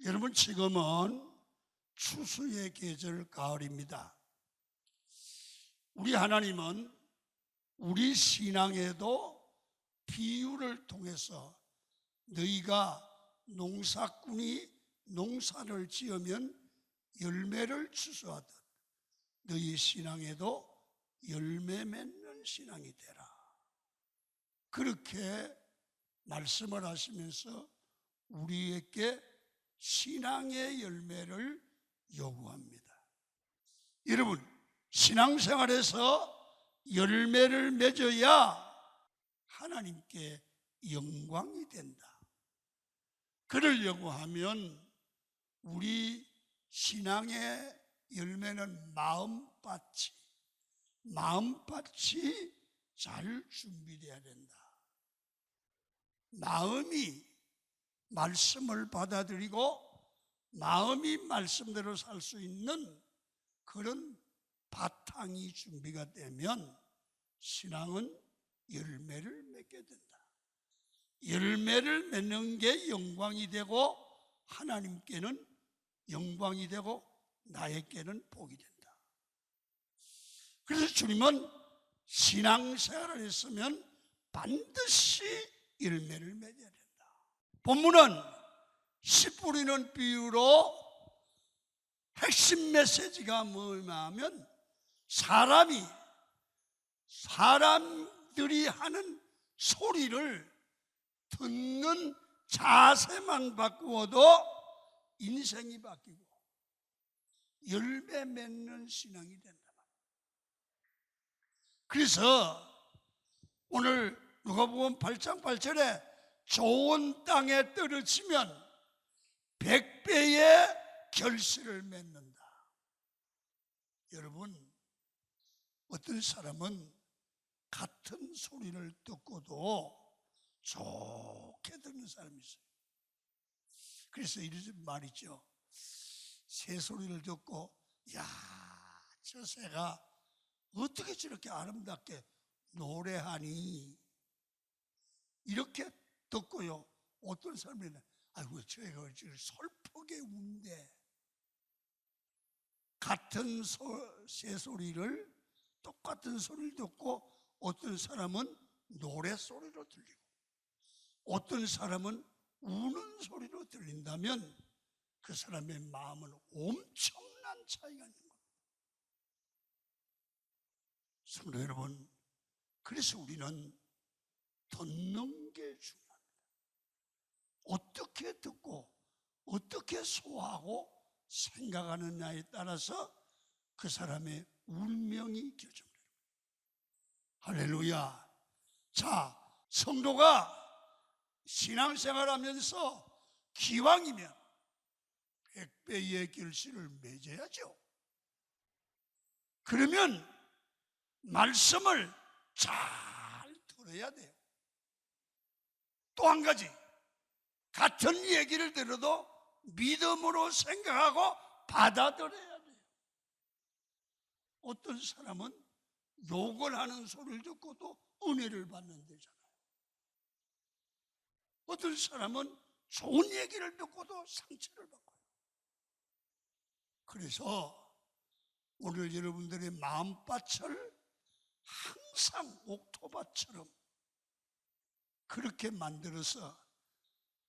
여러분, 지금은 추수의 계절 가을입니다. 우리 하나님은 우리 신앙에도 비유를 통해서 너희가 농사꾼이 농사를 지으면 열매를 추수하듯 너희 신앙에도 열매 맺는 신앙이 되라, 그렇게 말씀을 하시면서 우리에게 신앙의 열매를 요구합니다. 여러분, 신앙생활에서 열매를 맺어야 하나님께 영광이 된다. 그러려고 하면 우리 신앙의 열매는 마음밭이 잘 준비되어야 된다. 마음이 말씀을 받아들이고 마음이 말씀대로 살 수 있는 그런 바탕이 준비가 되면 신앙은 열매를 맺게 된다. 열매를 맺는 게 영광이 되고 하나님께는 영광이 되고 나에게는 복이 된다. 그래서 주님은 신앙생활을 했으면 반드시 열매를 맺어야 된다. 본문은 씨 뿌리는 비유로 핵심 메시지가 뭐냐면 사람들이 하는 소리를 듣는 자세만 바꾸어도 인생이 바뀌고 열매 맺는 신앙이 된다. 그래서 오늘 누가복음 8장 8절에 좋은 땅에 떨어지면 100배의 결실을 맺는다. 여러분, 어떤 사람은 같은 소리를 듣고도 좋게 듣는 사람이 있어요. 그래서 이런 말 있죠. 새 소리를 듣고 야, 저 새가 어떻게 저렇게 아름답게 노래하니, 이렇게 듣고요, 어떤 사람은 아이고 저애가 솔프게 운대. 같은 새소리를 똑같은 소리를 듣고 어떤 사람은 노래소리로 들리고 어떤 사람은 우는 소리로 들린다면 그 사람의 마음은 엄청난 차이가 있는 겁니다. 성도 여러분, 그래서 우리는 듣는 게 중요합니다. 어떻게 듣고 어떻게 소화하고 생각하느냐에 따라서 그 사람의 운명이 결정됩니다. 할렐루야. 자, 성도가 신앙생활하면서 기왕이면 100배의 결실을 맺어야죠. 그러면 말씀을 잘 들어야 돼요. 또 한 가지, 같은 얘기를 들어도 믿음으로 생각하고 받아들여야 돼요. 어떤 사람은 욕을 하는 소리를 듣고도 은혜를 받는 데잖아요. 어떤 사람은 좋은 얘기를 듣고도 상처를 받고요. 그래서 오늘 여러분들의 마음밭을 항상 옥토밭처럼 그렇게 만들어서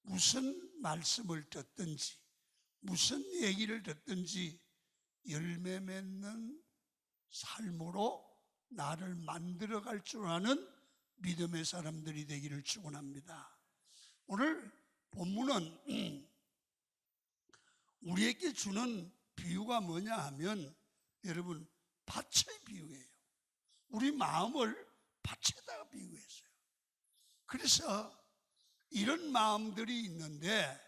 무슨 말씀을 듣든지 무슨 얘기를 듣든지 열매 맺는 삶으로 나를 만들어갈 줄 아는 믿음의 사람들이 되기를 축원합니다. 오늘 본문은 우리에게 주는 비유가 뭐냐 하면, 여러분, 밭의 비유예요. 우리 마음을 밭에다가 비유했어요. 그래서 이런 마음들이 있는데,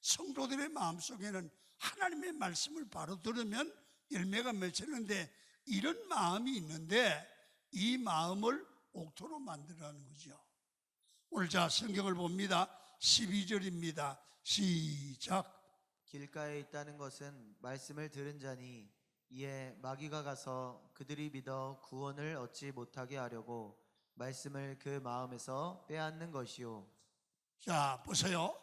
성도들의 마음속에는 하나님의 말씀을 바로 들으면 열매가 맺히는데 이런 마음이 있는데 이 마음을 옥토로 만들라는 거죠. 오늘 자 성경을 봅니다. 12절입니다. 시작. 길가에 있다는 것은 말씀을 들은 자니 이에 마귀가 가서 그들이 믿어 구원을 얻지 못하게 하려고 말씀을 그 마음에서 빼앗는 것이요. 자, 보세요.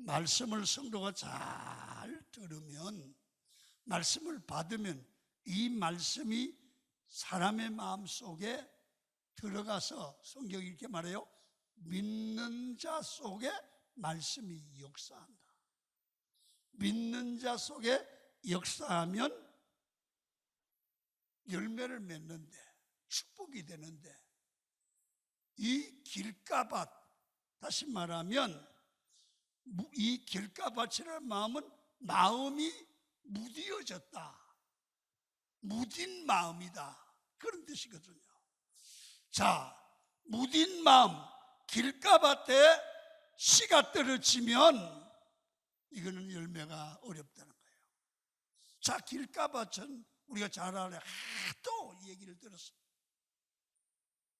말씀을 성도가 잘 들으면, 말씀을 받으면 이 말씀이 사람의 마음 속에 들어가서 성경이 이렇게 말해요. 믿는 자 속에 말씀이 역사한다. 믿는 자 속에 역사하면 열매를 맺는데, 축복이 되는데, 이 길가밭, 다시 말하면 이 길가밭이라는 마음은 마음이 무디어졌다, 무딘 마음이다, 그런 뜻이거든요. 자, 무딘 마음, 길가밭에 씨가 떨어지면 이거는 열매가 어렵다는 거예요. 자, 길가밭은 우리가 잘 알아요. 또 이 얘기를 들었어요.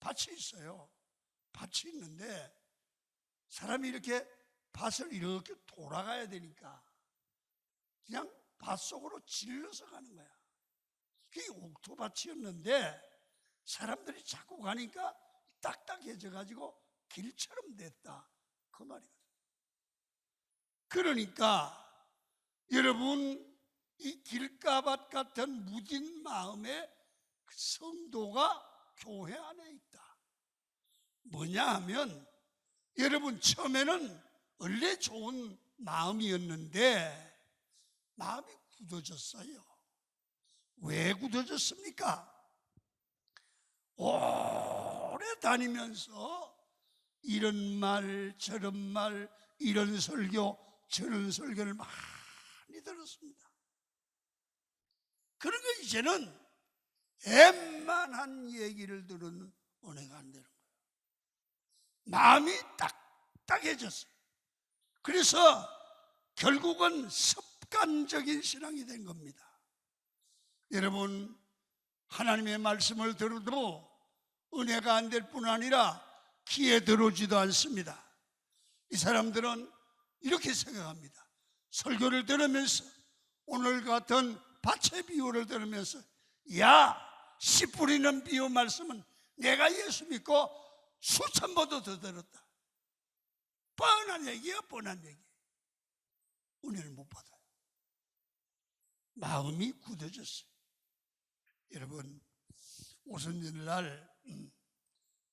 밭이 있어요. 밭이 있는데 사람이 이렇게 밭을 이렇게 돌아가야 되니까 그냥 밭 속으로 질러서 가는 거야. 그게 옥토밭이었는데 사람들이 자꾸 가니까 딱딱해져 가지고 길처럼 됐다, 그 말이거든요. 그러니까 여러분, 이 길가밭 같은 무딘 마음의 성도가 교회 안에 있다. 뭐냐 하면, 여러분 처음에는 원래 좋은 마음이었는데 마음이 굳어졌어요. 왜 굳어졌습니까? 오래 다니면서 이런 말 저런 말, 이런 설교 저런 설교를 많이 들었습니다. 그러니까 이제는 웬만한 얘기를 들은 은혜가 안 되는 거예요. 마음이 딱딱해졌어요. 그래서 결국은 습관적인 신앙이 된 겁니다. 여러분, 하나님의 말씀을 들어도 은혜가 안 될 뿐 아니라 귀에 들어오지도 않습니다. 이 사람들은 이렇게 생각합니다. 설교를 들으면서, 오늘 같은 밭의 비유를 들으면서, 야, 씨 뿌리는 비유 말씀은 내가 예수 믿고 수천 번도 더 들었다. 뻔한 얘기야, 뻔한 얘기. 은혜를 못 받아요. 마음이 굳어졌어요. 여러분, 오순절날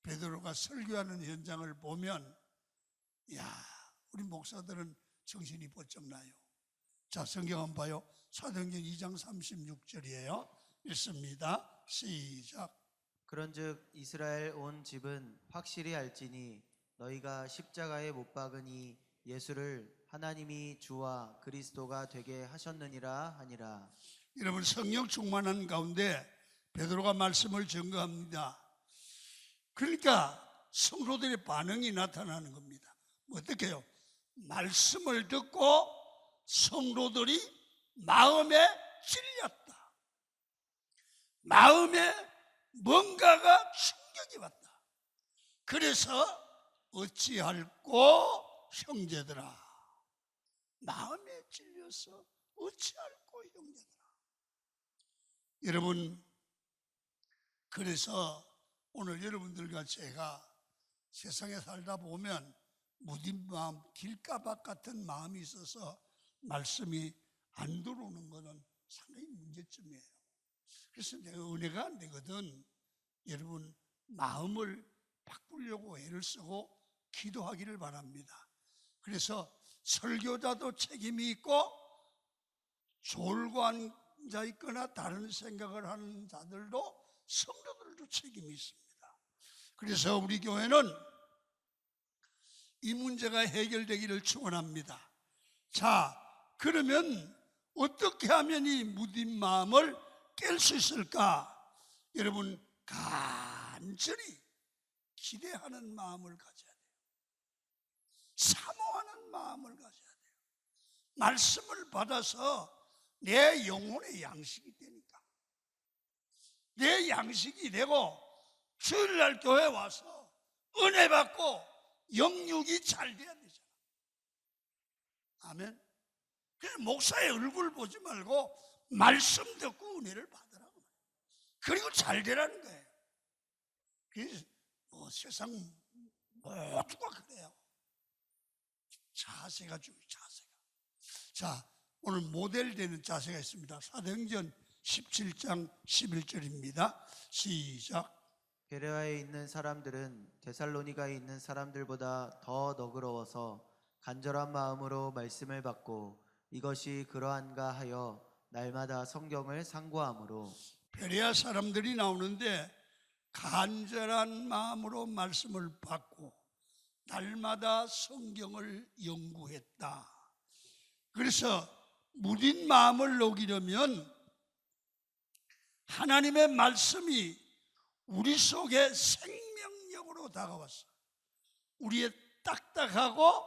베드로가 설교하는 현장을 보면, 야, 우리 목사들은 정신이 번쩍 나요. 자, 성경 한번 봐요. 사도행전 2장 36절이에요. 읽습니다. 시작. 그런즉 이스라엘 온 집은 확실히 알지니 너희가 십자가에 못 박으니 예수를 하나님이 주와 그리스도가 되게 하셨느니라 하니라. 여러분, 성령 충만한 가운데 베드로가 말씀을 증거합니다. 그러니까 성도들의 반응이 나타나는 겁니다. 어떻게 해요? 말씀을 듣고 성도들이 마음에 찔렸다. 마음에 뭔가가 충격이 왔다. 그래서 어찌할꼬 형제들아, 마음에 찔려서 어찌할꼬 형제들아. 여러분, 그래서 오늘 여러분들과 제가 세상에 살다 보면 무딘 마음, 길가밭 같은 마음이 있어서 말씀이 안 들어오는 것은 상당히 문제점이에요. 그래서 내가 은혜가 안 되거든. 여러분, 마음을 바꾸려고 애를 쓰고 기도하기를 바랍니다. 그래서 설교자도 책임이 있고, 졸고 앉아 있거나 다른 생각을 하는 자들도, 성도들도 책임이 있습니다. 그래서 우리 교회는 이 문제가 해결되기를 축원합니다. 자, 그러면 어떻게 하면 이 무딘 마음을 깰 수 있을까? 여러분, 간절히 기대하는 마음을 가져야 돼요. 사모하는 마음을 가져야 돼요. 말씀을 받아서 내 영혼의 양식이 되니까, 내 양식이 되고 주일날 교회 와서 은혜 받고 영육이 잘 돼야 되잖아. 아멘. 그래서 목사의 얼굴 보지 말고 말씀 듣고 은혜를 받으라고. 그리고 잘 되라는 거예요. 그래서 세상 모두가 그래요. 자세가 중요해요. 자세가. 자, 오늘 모델되는 자세가 있습니다. 사도행전 17장 11절입니다. 시작. 베레아에 있는 사람들은 데살로니가에 있는 사람들보다 더 너그러워서 간절한 마음으로 말씀을 받고 이것이 그러한가 하여 날마다 성경을 상고함으로. 베레아 사람들이 나오는데 간절한 마음으로 말씀을 받고 날마다 성경을 연구했다. 그래서 무딘 마음을 녹이려면 하나님의 말씀이 우리 속에 생명력으로 다가와서 우리의 딱딱하고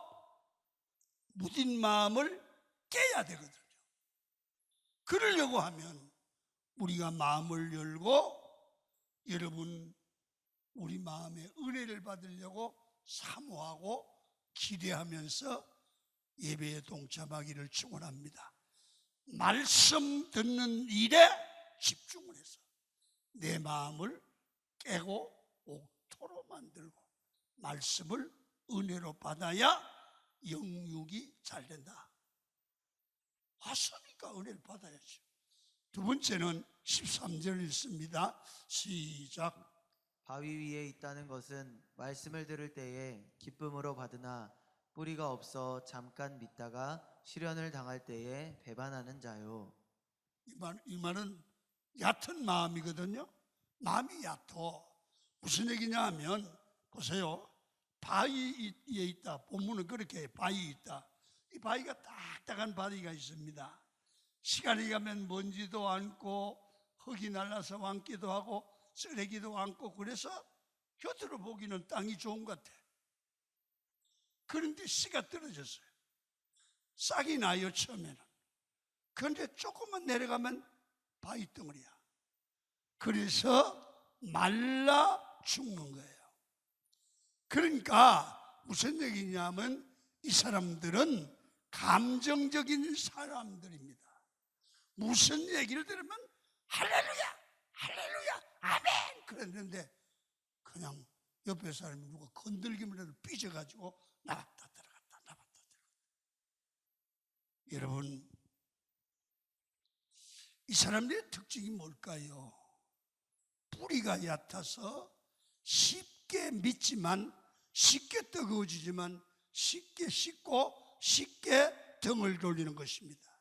무딘 마음을 깨야 되거든요. 그러려고 하면 우리가 마음을 열고 여러분 우리 마음의 은혜를 받으려고 사모하고 기대하면서 예배에 동참하기를 축원합니다. 말씀 듣는 일에 집중을 해서 내 마음을 깨고 옥토로 만들고 말씀을 은혜로 받아야 영육이 잘 된다. 왔으니까 은혜를 받아야죠. 두 번째는 13절 읽습니다. 시작. 바위 위에 있다는 것은 말씀을 들을 때에 기쁨으로 받으나 뿌리가 없어 잠깐 믿다가 시련을 당할 때에 배반하는 자요. 이 말은 얕은 마음이거든요. 마음이 얕어. 무슨 얘기냐 하면 보세요. 바위에 있다. 본문은 그렇게 바위에 있다. 이 바위가 딱딱한 바위가 있습니다. 시간이 가면 먼지도 앉고 흙이 날라서 앉기도 하고 쓰레기도 앉고 그래서 곁으로 보기는 땅이 좋은 것 같아. 그런데 씨가 떨어졌어요. 싹이 나요 처음에는. 그런데 조금만 내려가면 바위 덩어리야. 그래서 말라 죽는 거예요. 그러니까 무슨 얘기냐면 이 사람들은 감정적인 사람들입니다. 무슨 얘기를 들으면 할렐루야 할렐루야 아멘 그랬는데 그냥 옆에 사람이 누가 건들기만 해도 삐져가지고 나갔다 들어갔다 나갔다 들어갔다. 여러분 이 사람들의 특징이 뭘까요? 뿌리가 얕아서 쉽게 믿지만 쉽게 뜨거워지지만 쉽게 식고 쉽게 등을 돌리는 것입니다.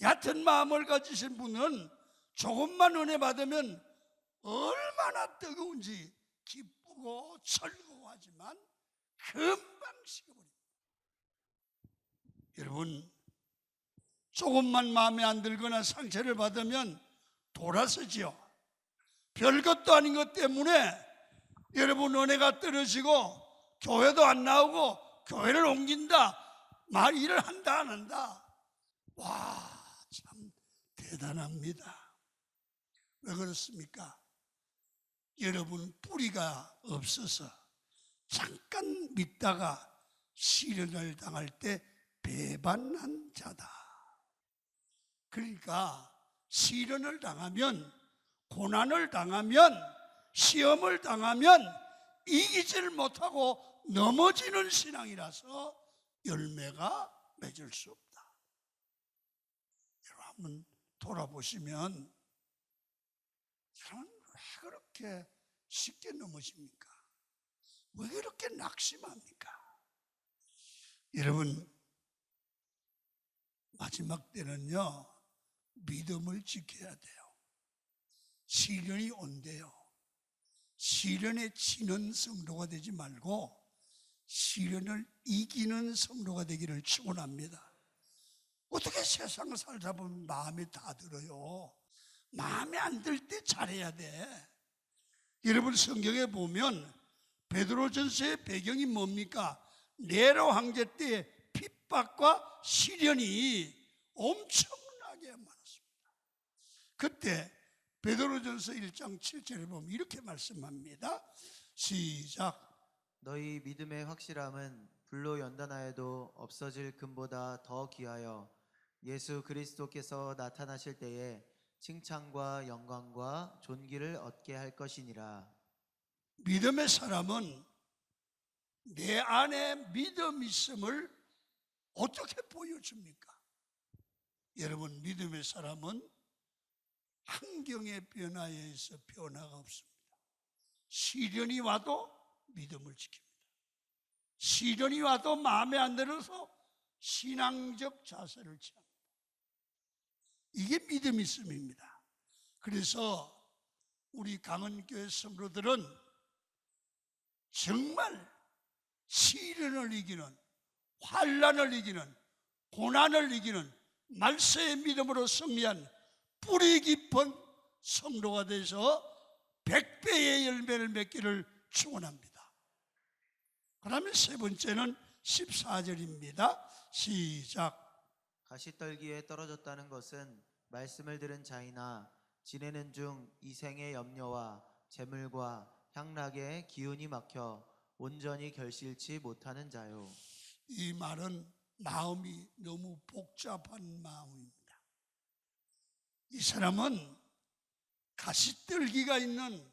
얕은 마음을 가지신 분은 조금만 은혜 받으면 얼마나 뜨거운지 기쁘고 즐거워하지만 금방 식어버립니다. 여러분 조금만 마음에 안 들거나 상처를 받으면 돌아서지요. 별것도 아닌 것 때문에 여러분 은혜가 떨어지고 교회도 안 나오고 교회를 옮긴다 말 일을 한다 안 한다. 와 참 대단합니다. 왜 그렇습니까? 여러분 뿌리가 없어서 잠깐 믿다가 시련을 당할 때 배반한 자다. 그러니까 시련을 당하면 고난을 당하면 시험을 당하면 이기질 못하고 넘어지는 신앙이라서 열매가 맺을 수 없다. 여러분 한번 돌아보시면 여러분 왜 그렇게 쉽게 넘어집니까? 왜 그렇게 낙심합니까? 여러분 마지막 때는요 믿음을 지켜야 돼요. 시련이 온대요. 시련에 지는 성도가 되지 말고 시련을 이기는 성도가 되기를 축원합니다. 어떻게 세상을 살다 보면 마음에 다 들어요. 마음에 안 들 때 잘해야 돼. 여러분 성경에 보면 베드로전서의 배경이 뭡니까? 네로 황제 때 핍박과 시련이 엄청나게 많았습니다. 그때 베드로전서 1장 7절에 보면 이렇게 말씀합니다. 시작. 너희 믿음의 확실함은 불로 연단하여도 없어질 금보다 더 귀하여 예수 그리스도께서 나타나실 때에 칭찬과 영광과 존귀를 얻게 할 것이니라. 믿음의 사람은 내 안에 믿음 있음을 어떻게 보여줍니까? 여러분, 믿음의 사람은 환경의 변화에 의해서 변화가 없습니다. 시련이 와도 믿음을 지킵니다. 시련이 와도 마음에 안 들어서 신앙적 자세를 취합니다. 이게 믿음 있음입니다. 그래서 우리 강은교회 성도들은 정말 시련을 이기는, 환난을 이기는, 고난을 이기는 말세의 믿음으로 승리한 뿌리 깊은 성도가 돼서 100배의 열매를 맺기를 축원합니다. 그러면 세 번째는 14절입니다. 시작. 가시떨기에 떨어졌다는 것은 말씀을 들은 자이나 지내는 중 이생의 염려와 재물과 향락에 기운이 막혀 온전히 결실치 못하는 자요. 이 말은 마음이 너무 복잡한 마음입니다. 이 사람은 가시떨기가 있는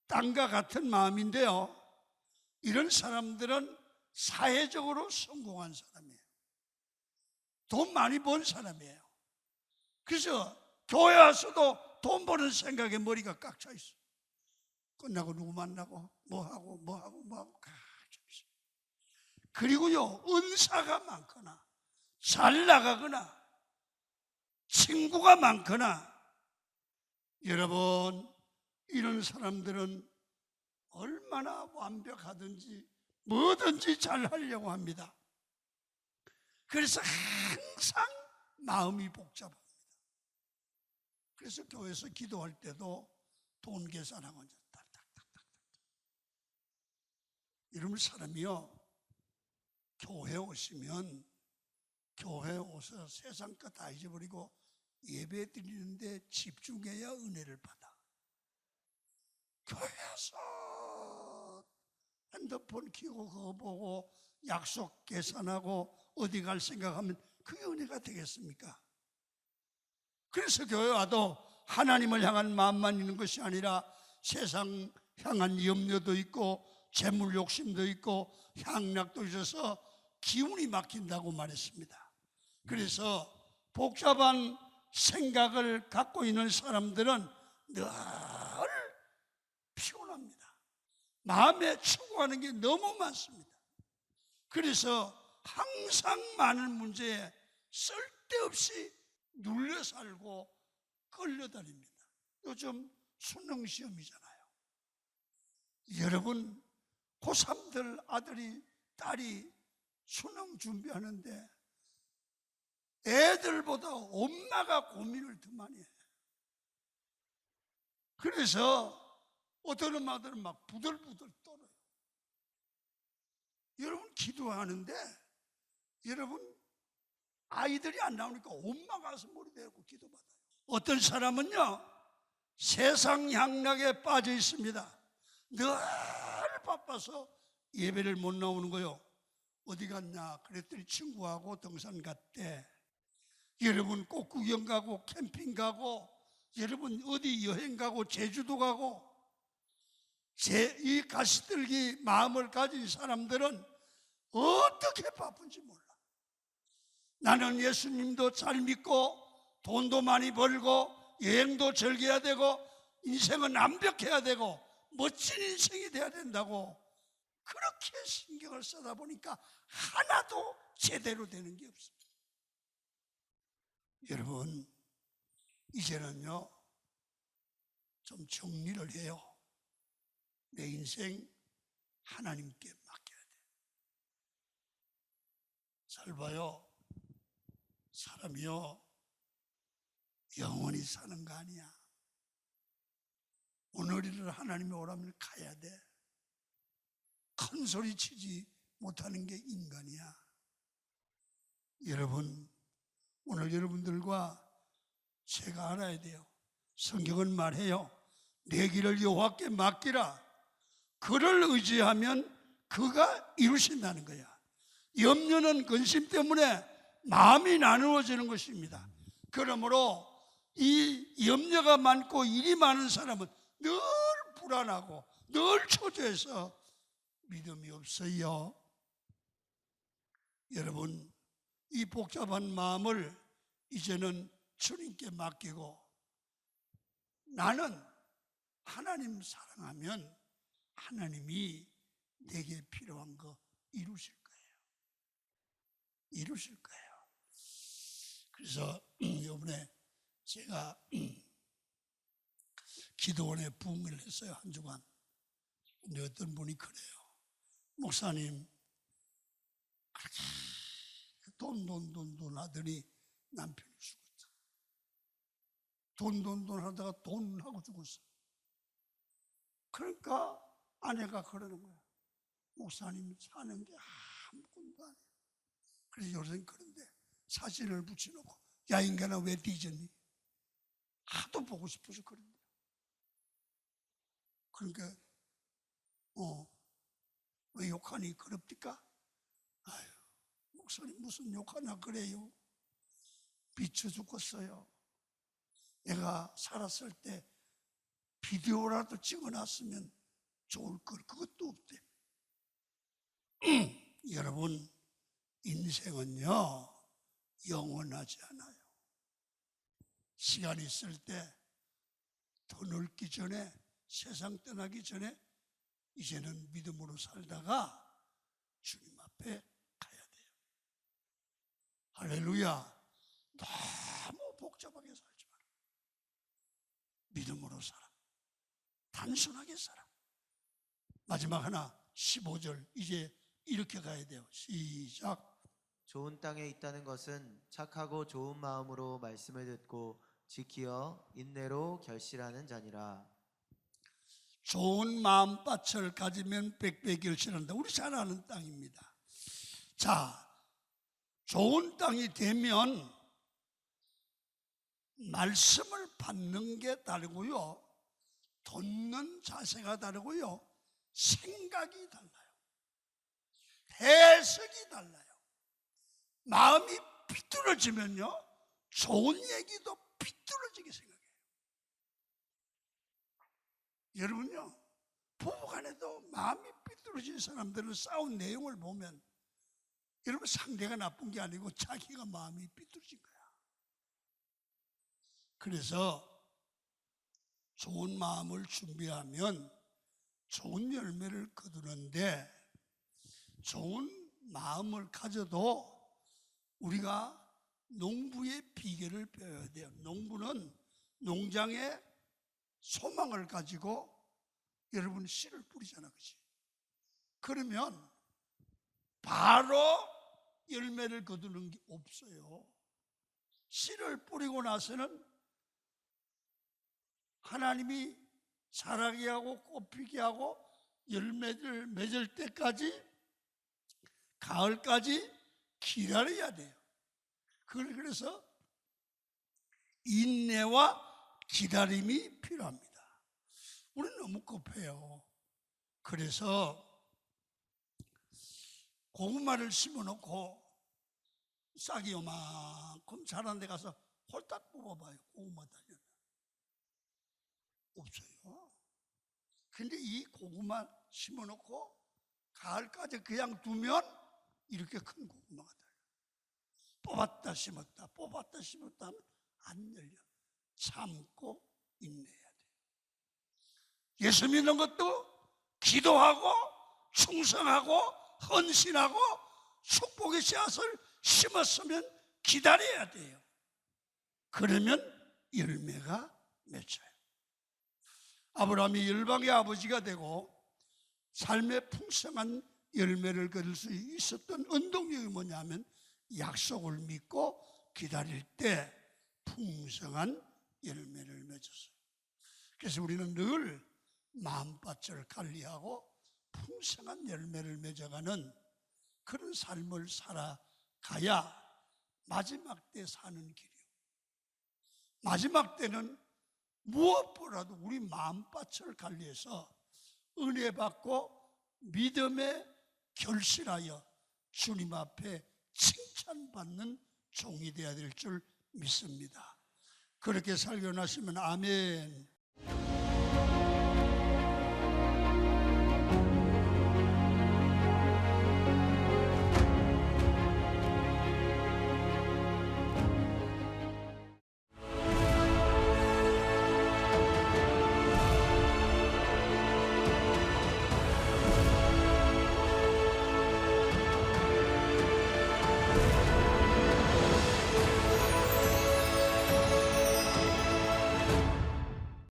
땅과 같은 마음인데요, 이런 사람들은 사회적으로 성공한 사람이에요. 돈 많이 번 사람이에요. 그래서 교회 와서도 돈 버는 생각에 머리가 꽉 차 있어요. 끝나고 누구 만나고 뭐하고 꽉차 있어요. 그리고요, 은사가 많거나 잘 나가거나 친구가 많거나, 여러분, 이런 사람들은 얼마나 완벽하든지 뭐든지 잘 하려고 합니다. 그래서 항상 마음이 복잡합니다. 그래서 교회에서 기도할 때도 돈 계산하고 딱딱딱딱. 이런 사람이요, 교회 오시면 교회 오서 세상 것 다 잊어버리고 예배 드리는데 집중해야 은혜를 받아. 교회에서 핸드폰 켜고 그거 보고 약속 계산하고 어디 갈 생각하면 그게 은혜가 되겠습니까? 그래서 교회 와도 하나님을 향한 마음만 있는 것이 아니라 세상 향한 염려도 있고 재물 욕심도 있고 향락도 있어서 기운이 막힌다고 말했습니다. 그래서 복잡한 생각을 갖고 있는 사람들은 늘 피곤합니다. 마음에 추구하는 게 너무 많습니다. 그래서 항상 많은 문제에 쓸데없이 눌려 살고 끌려다닙니다. 요즘 수능시험이잖아요. 여러분, 고3들 아들이 딸이 수능 준비하는데 애들보다 엄마가 고민을 더 많이 해요. 그래서 어떤 엄마들은 막 부들부들 떨어요. 여러분, 기도하는데 여러분, 아이들이 안 나오니까 엄마가 가서 머리 대고 기도받아요. 어떤 사람은요, 세상 향락에 빠져 있습니다. 늘 바빠서 예배를 못 나오는 거요. 어디 갔냐 그랬더니 친구하고 등산 갔대. 여러분, 꽃구경 가고 캠핑 가고, 여러분 어디 여행 가고 제주도 가고, 이 가시떨기 마음을 가진 사람들은 어떻게 바쁜지 몰라. 나는 예수님도 잘 믿고 돈도 많이 벌고 여행도 즐겨야 되고 인생은 완벽해야 되고 멋진 인생이 돼야 된다고 그렇게 신경을 쓰다 보니까 하나도 제대로 되는 게 없습니다. 여러분, 이제는요 좀 정리를 해요. 내 인생 하나님께 맡겨야 돼. 잘 봐요. 사람이요 영원히 사는 거 아니야. 오늘을 하나님이 오라면 가야 돼. 큰 소리 치지 못하는 게 인간이야. 여러분, 오늘 여러분들과 제가 알아야 돼요. 성경은 말해요. 내 길을 여호와께 맡기라. 그를 의지하면 그가 이루신다는 거야. 염려는 근심 때문에 마음이 나누어지는 것입니다. 그러므로 이 염려가 많고 일이 많은 사람은 늘 불안하고 늘 초조해서 믿음이 없어요. 여러분, 이 복잡한 마음을 이제는 주님께 맡기고 나는 하나님 사랑하면 하나님이 내게 필요한 거 이루실 거예요. 이루실 거예요. 그래서 이번에 제가 기도원에 부흥을 했어요. 한 주간. 근데 어떤 분이 그래요. 목사님, 그렇게 돈 하더니 남편이 죽었다. 돈 하다가 돈하고 죽었어. 그러니까 아내가 그러는 거야. 목사님 사는 게 아무것도 아니야. 그래서 요새는 그런데 사진을 붙여놓고 야 인간아 왜 뒤졌니? 하도 보고 싶어서 그런데. 그러니까 왜 욕하니 그럽니까? 아유, 목사님 무슨 욕하나 그래요. 미쳐 죽겠어요. 내가 살았을 때 비디오라도 찍어놨으면 좋을 걸. 그것도 없대. 여러분, 인생은요 영원하지 않아요. 시간 있을 때 더 늙기 전에, 세상 떠나기 전에 이제는 믿음으로 살다가 주님 앞에 가야 돼요. 할렐루야. 너무 복잡하게 살지 마라. 믿음으로 살아. 단순하게 살아. 마지막 하나 15절 이제 이렇게 가야 돼요. 시작. 좋은 땅에 있다는 것은 착하고 좋은 마음으로 말씀을 듣고 지키어 인내로 결실하는 자니라. 좋은 마음밭을 가지면 백배 결실한다. 우리 잘 아는 땅입니다. 자, 좋은 땅이 되면 말씀을 받는 게 다르고요, 듣는 자세가 다르고요, 생각이 달라요. 해석이 달라요. 마음이 비뚤어지면요 좋은 얘기도 비뚤어지게 생각해요. 여러분요, 부부간에도 마음이 삐뚤어진 사람들은 싸운 내용을 보면 여러분 상대가 나쁜 게 아니고 자기가 마음이 삐뚤어진 거야. 그래서 좋은 마음을 준비하면 좋은 열매를 거두는데, 좋은 마음을 가져도 우리가 농부의 비결을 배워야 돼요. 농부는 농장에 소망을 가지고 여러분 씨를 뿌리잖아, 그렇지? 그러면 바로 열매를 거두는 게 없어요. 씨를 뿌리고 나서는 하나님이 자라게 하고 꽃피게 하고 열매를 맺을 때까지, 가을까지 기다려야 돼요. 그래서 인내와 기다림이 필요합니다. 우리는 너무 급해요. 그래서 고구마를 심어놓고 싹이 요만큼 자란 데 가서 홀딱 뽑아봐요. 고구마 달려면 없어요. 근데 이 고구마 심어놓고 가을까지 그냥 두면 이렇게 큰 고구마가 달려요. 뽑았다 심었다 뽑았다 심었다 하면 안 열려. 참고 인내해야 돼요. 예수 믿는 것도 기도하고 충성하고 헌신하고 축복의 씨앗을 심었으면 기다려야 돼요. 그러면 열매가 맺혀요. 아브라함이 열방의 아버지가 되고 삶의 풍성한 열매를 거둘 수 있었던 원동력이 뭐냐면 약속을 믿고 기다릴 때 풍성한 열매를 맺었어요. 그래서 우리는 늘 마음밭을 관리하고 풍성한 열매를 맺어가는 그런 삶을 살아가야 마지막 때 사는 길이요. 마지막 때는 무엇보다도 우리 마음밭을 관리해서 은혜 받고 믿음에 결실하여 주님 앞에 칭찬받는 종이 되어야 될 줄 믿습니다. 그렇게 살게 나시면 아멘.